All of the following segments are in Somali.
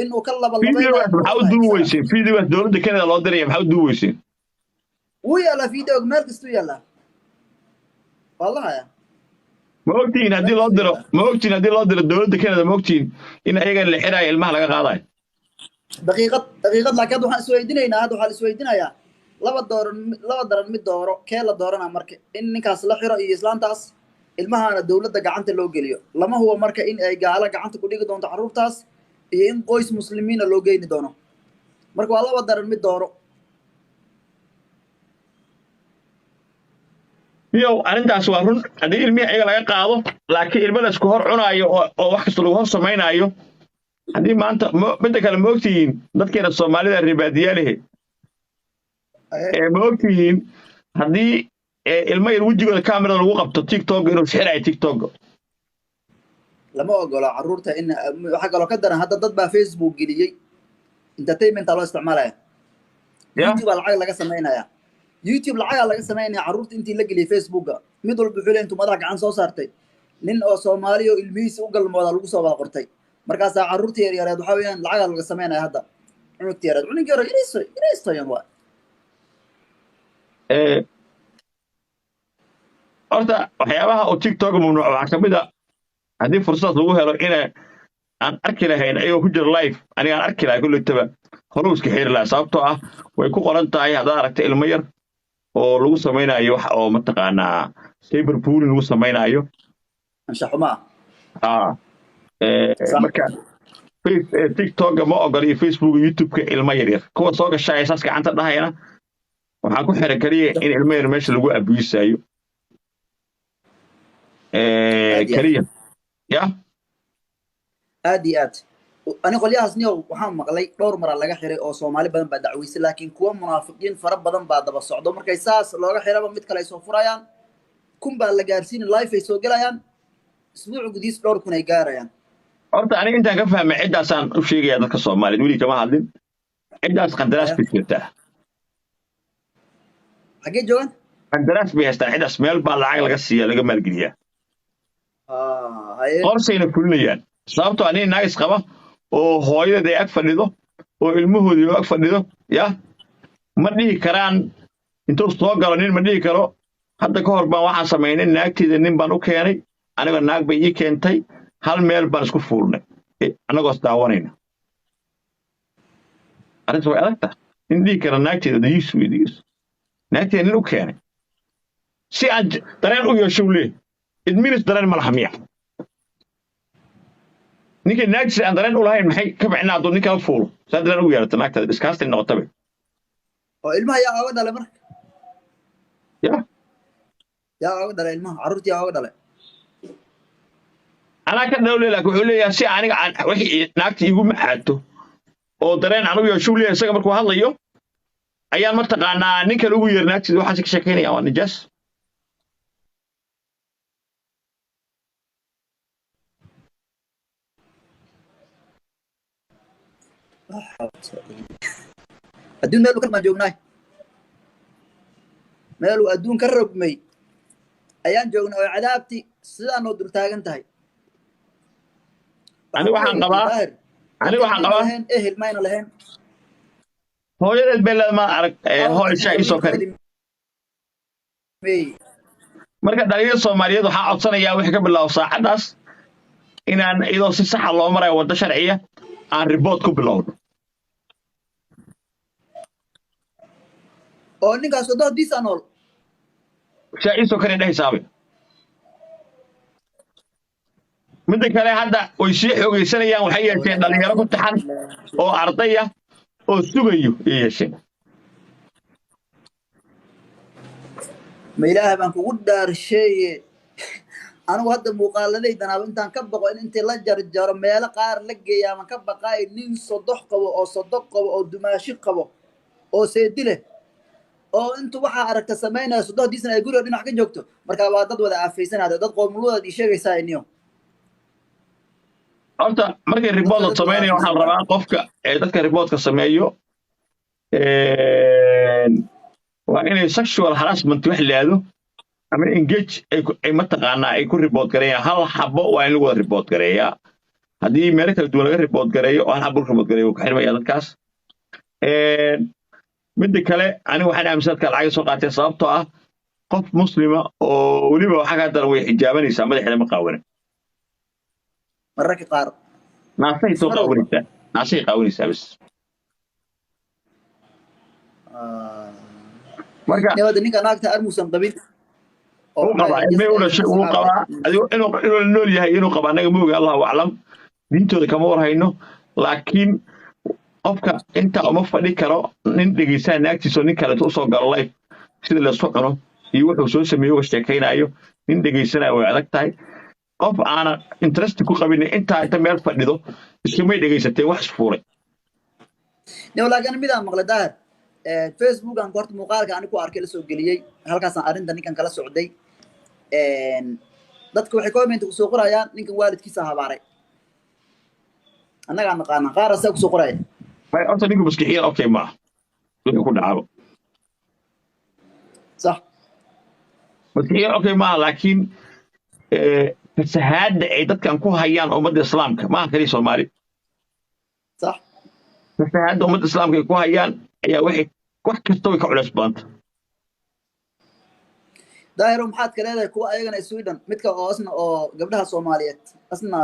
inuu ka laba فيديو labaynayo maxaa u duuweyseen فيديو dowladda Canada loo diray maxaa u duuweyseen wuu yaalaa video meel kastuu yaalaa wallahi ma ogtiin haddii loo diro dowladda Canada ma ogtiin in ayaga la xirayo ilmaha laga qaadayo daqiiqad laakiin waxaan isweydiinaynaa hadda waxaa isweydiinayaa laba daran mid dooro kee la doorana marka in ninkaas la xiro iyo islaantaas ilmahana dowladda gacanta loo geliyo lama huwa marka in ay gaala gacanta ku dhigi doonto carruurtaas iyo in qoys muslimiina loo geyni doono marka waa laba daran mid dooro yow arrintaas waa run haddii ilmihii ayaga laga qaado laakiin ilmadaas ku hor cunaayo oo wax kasta lagu hor samaynayo haddii maanta midda kale ma ogtihiin dadkeena soomaalida ribaadiyaalehe ma ogtihiin haddii ilmo yar wejigooda kamerada lagu qabto tiktok inuu xirayo tiktok lama ogolo carruurta in waxa kaloo ka daran hadda dad baa facebook geliyey entertainmenta loo isticmaalaya youtube baa lacag laga samaynaya youtube lacagaa laga samaynaya carruurta intii la geliyey facebooka mid walba wuxuu leeyahay intuu madaxa gacan soo saartay nin oo soomaali oo ilmihiisa u galmooda lagu soo wada qortay markaasaa carruurta yaryareed waxaa weeyaan lacagaa laga samaynaya hadda cunugta yareed cunugii hore inaystoyan waa horta waxyaabaha uu tiktok mamnuuc waxaa ka mid a haddii fursad lagu helo aan arki lahayn ayagoo ku jira live aniga aan arki lahay kulletaba horuu iska xiri lahaa sababtoo ah way ku qoran tahay haddaad aragta ilmo yar oo lagu samaynayo wax oo mataqaanaa cyber bullying lagu samaynayo anshaxuma marka tiktok ma ogol iyo facebook iyo youtube-ka ilmo yaryar kuwa soo gashaa saas gacanta dhahayana waxaa ku xiran kaliya in ilmo yar meesha lagu abuusayo kaliya ya aad iyo aad ani qolyahaas niyow waxaan maqlay dhowr maraa laga xiray oo soomaali badan baa dacweysay laakiin kuwa munaafiqiin fara badan baa daba socdo markay saas looga xiraba mid kale ay soo furayaan kun baa la gaarsiin live ay soo gelayaan isbuuc gudiis dhowr kun ay gaarayaan horta aniga intaan ka fahmay ciddaasaan u sheegaya dadka soomaaliyeed weli kama hadlin ciddaas qandaraas bay jirtaa xaggee joogaan qandaraas bay haystaan ciddaas meel baa lacag laga siiya laga maalgeliyaa qorsayna fulinayaan sababtoo aniga naagis qaba oo hooyadeed ay ag fadhido oo ilmahoodii oo ag fadhido ya ma dhihi karaan intuu soo galo nin ma dhihi karo hadda ka hor baan waxaan samaynay naagteeda nin baan u keenay anigoo naag bay ii keentay hal meel baan isku fuulnay annagoos daawanayna arrinta way adagta nin dhihi kara naagteeda dayiisu naagteeda nin u keenay si aan dareen u yeesho u leeyahy idminis dareen ma laha miya ninkii naagtiisa aan dareen u lahayn maxay ka bixinaa hadduu ninkaa u fuulo saa dareen ugu yeelata naagtaada dhiskaastin noqotabe oo ilmaha yaa ooga dhalay marka yaa ooga dhalay ilmaha carruurtii yaa ooga dhalay anaa ka dhawle laakiin wuxuu leeyahay si aniga aan wixii naagta iigu maxaato oo dareen aan u yeesho u leeyahay isaga markuu hadlayo ayaan mataqaanaa nin kale ugu yeer naagtiisa waxaasi ka sheekaynaya waa nijaas adduun meel kalmaan joognaay meeluu adduun ka rogmay ayaan joognay oo cadaabti sidaa noo dul taagan tahay aniga waxaan qabaa ehel mayna lahayn hooyadeed bay leed ma arag hooy shaa isoo kale marka dhalinyarada soomaaliyeed waxaa codsanayaa wixii ka bilaabo saacaddaas inaan iyadoo si saxa loo marayo waddo sharciya aan ribood ku bilowno oo ninkaas waddohdiisa nool shaa isoo kale dhehaysaabay midda kale hadda way sii xoogaysanayaan waxay yeesheen dhalinyaro ku taxan oo ardaya oo sugayo ay yeesheen ma ilaahay baan kugu dhaarsheeye anigu hadda muuqaaladaydanaba intaan ka baqo in intii la jarjaro meelo qaar la geeya aman ka baqaayo nin sodox qabo oo dumaashi qabo oo seedi leh oo intu waxaa aragta samaynaya sodohdiisana ay guriga dhinac ka joogto markaa waa dad wada aafaysanaya dad qoomuludaad ii sheegaysaa iniyo horta markay ribood la samaynayo waxaan rabaa qofka dadka riboodka sameeyo waa inay sexual harassment wax laado ama engage ay mataqaanaa ay ku ribood gareeyaan hal xabo waa in lagu wada ribood gareeyaa haddii meelo kala duwan laga ribood gareeyo oo hal xabul ribood gareeyo wuu ka xirmaya dadkaas midda kale aniga waxaan aaminsan dadka lacag soo qaatay sababtoo ah qof muslima oo weliba waxa ka daran way xijaabanaysaa madaxeeda ma qaawana mararka qaar naasay soo qaawanaysaa naasay qaawanaysaa bas marka nabada ninka naagta armusan qabin uu qabaa ilmay u dhashay uu qabaa inuu nool yahay inuu qabaa anaga mooga allahu aclam diintooda kama warhayno laakiin qofka inta uma fadhi karo nin dhegeysaa naagtiisoo nin kale usoo galo life sida laisku cuno iyo wuxuu soo sameeyo uga sheekaynayo nin dhegeysanayo way adag tahay qof aana interest ku qabin inta meel fadhido iskumay dhegeysatay wax isfuulay laakiin midaan maqlay daahir Facebook aan horta muuqaalka anigu ku arkay la soo geliyay halkaasaan arrinta ninkan kala socday dadku waxay comment ku soo qorayaan ninkan waalidkiisa habaaray annaga naqaana qaar asaa ku soo qoraya bay horta ninka maskixiin okay ma wixii ku dhacaba صح maskixiin okay ma laakiin fasahaadda ay dadkan ku hayaan ummadda islaamka ma kali Soomaali صح fasahaadda ummadda islaamka ay ku hayaan ayaa waxay wax kasta way ka culays badanta daahiro maxaad ka leedahay kuwa ayagana Sweden midka oo asna oo gabdhaha Soomaaliyeed asna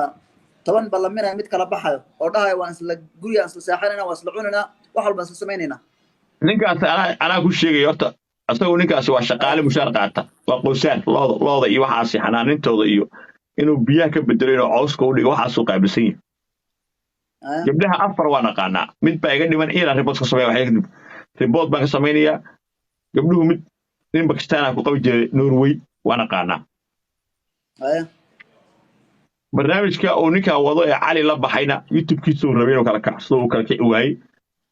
toban ballaminaya mid kala baxayo oo dhahay waan isla guriga isla saaxanayna waan isla cunayna wax walba isla sameynayna ninkaas anaa ku sheegay horta asagoo ninkaasi waa shaqaale mushaar qaata waa qoysaan looda iyo waxaasi xanaanintooda iyo inuu biyaha ka bedelo inuu cawska u dhigo waxaasuu qaabilsan yahay gabdhaha afar waa naqaanaa mid baa iga dhiman inaan ribood ka sameeya waxay kadib ribood baan ka samaynayaa gabdhuhu mid nin Pakistan ku qabi jiray Norway waa naqaanaa barnaamijka uu ninka wado ee Cali la baxayna YouTube-kiisa uu rabay inuu kala kacsado uu kala kici waayay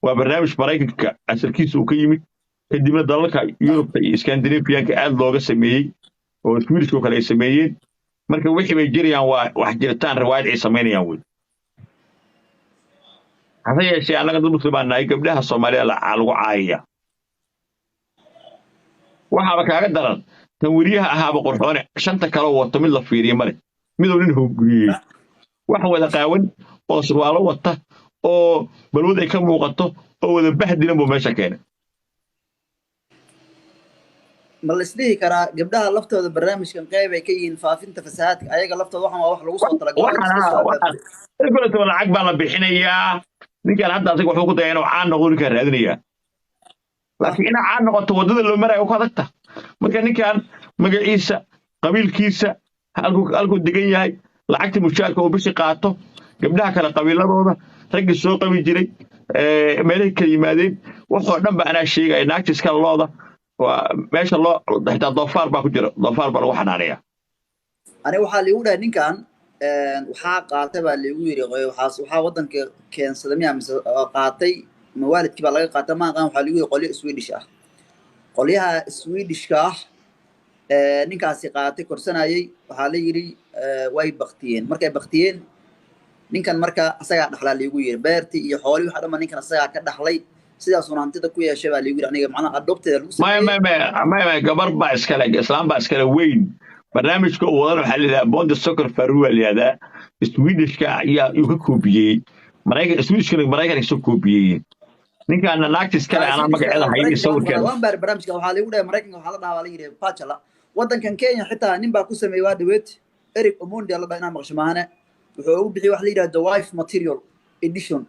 waa barnaamij Mareykanka asalkiisa uu ka yimid kadibna dalalka Yurubta iyo Scandinavian-ka aad looga sameeyay oo Swedish-ku kale ay sameeyeen marka wixii bay jirayaan waa wax jiritaan riwaayad ay sameynayaan wey hada yeeshee annaga dad muslimaan nahay gabdhaha Soomaaliya lagu caayaya waxaaba kaaga daran tan wariyaha ahaaba qorxoone shanta kale wato mid la fiiriyo male miduu nin hooguriyey wax wada qaawan oo surwaalo wata oo balwad ay ka muuqato oo wada bahdilan buu meesha keenay ma la isdhihi karaa gabdhaha laftooda barnaamijkan qayb ay ka yihiin faafinta fasahaadka ayaga laftooda waxaan waa wax lagu soo talagalay lacag baa la bixinayaa ninkan hadda asaga wuxuu ku dayaa inuu caan noqdo ninkan raadinayaa laakiin inaa caan noqoto waddada loo marayo ku adagta marka ninkan magaciisa qabiilkiisa halkuu degan yahay lacagta mushaarka uu bishii qaato gabdhaha kale qabiiladooda raggii soo qabi jiray meelahay kala yimaadeen waxoo dhan ba anaa sheegaya naagtiis kale looda waa meesha loo xitaa doofaar baa ku jira doofaar baa lagu xanaanayaa aniga waxaa liigu dhahay ninkan waxaa qaatay baa liigu yiri waxaa waddanka keensaday miyaa mise qaatay mawaalidkii baa laga qaatay ma aqaan waxaa liigu yiri qolyo Swedish ah qolyaha Swedishka ah ninkaasi qaatay korsanayay waxaa la yiri way baktiyeen markay baktiyeen ninkan marka asagaa dhaxlaa liigu yiri beertii iyo xoolii waxa dhammaan ninkan asagaa ka dhaxlay sidaas una hantida ku yeeshay baa liigu yiri aniga macnaha adopteeda lagu sameeyay gabar baa iskale islaam baa iskale weyn barnaamijka uu wada waxa la yiraahdaa Bond Soccer Faruwa la yiraahdaa Swedishka ayaa uu ka koobiyay Swedishka Mareykanka soo koobiyay ninkan naagtiis kale ana magaceeda hayay sawirkeeda waan barnaamijka waxaa lagu dhahay Mareykanka waxaa la dhahaa la yiraahdaa Pachala waddankan Kenya xitaa nin baa ku sameeyay waa dhaweed Eric Omondi la dhahaa inaan maqasho maahane wuxuu ugu bixiyay wax la yiraahdo wife material edition